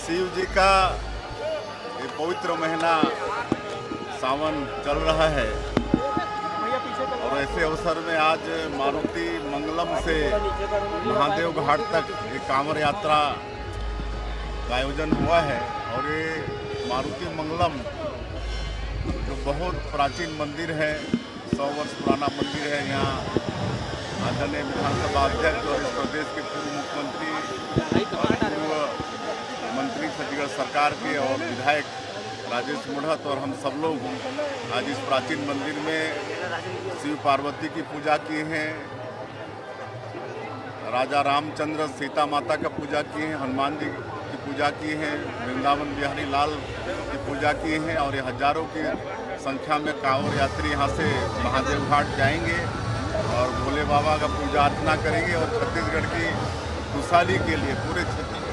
शिव जी का ये पवित्र महीना सावन चल रहा है और ऐसे अवसर में आज मारुति मंगलम से महादेव घाट तक एक कांवड़ यात्रा का आयोजन हुआ है। और ये मारुति मंगलम जो बहुत प्राचीन मंदिर है, 100 वर्ष पुराना मंदिर है। यहाँ आदरणीय विधानसभा अध्यक्ष और इस प्रदेश के पूर्व मुख्यमंत्री और पूर्व मंत्री छत्तीसगढ़ सरकार के और विधायक राजेश मुढ़त और हम सब लोग आज इस प्राचीन मंदिर में शिव पार्वती की पूजा किए हैं, राजा रामचंद्र सीता माता का पूजा किए हैं, हनुमान जी की पूजा की है, वृंदावन बिहारी लाल की पूजा की है। और ये हजारों की संख्या में कांवड़ यात्री यहाँ से महादेव घाट जाएंगे और भोले बाबा का पूजा अर्चना करेंगे और छत्तीसगढ़ की खुशहाली के लिए पूरे छत्तीसगढ़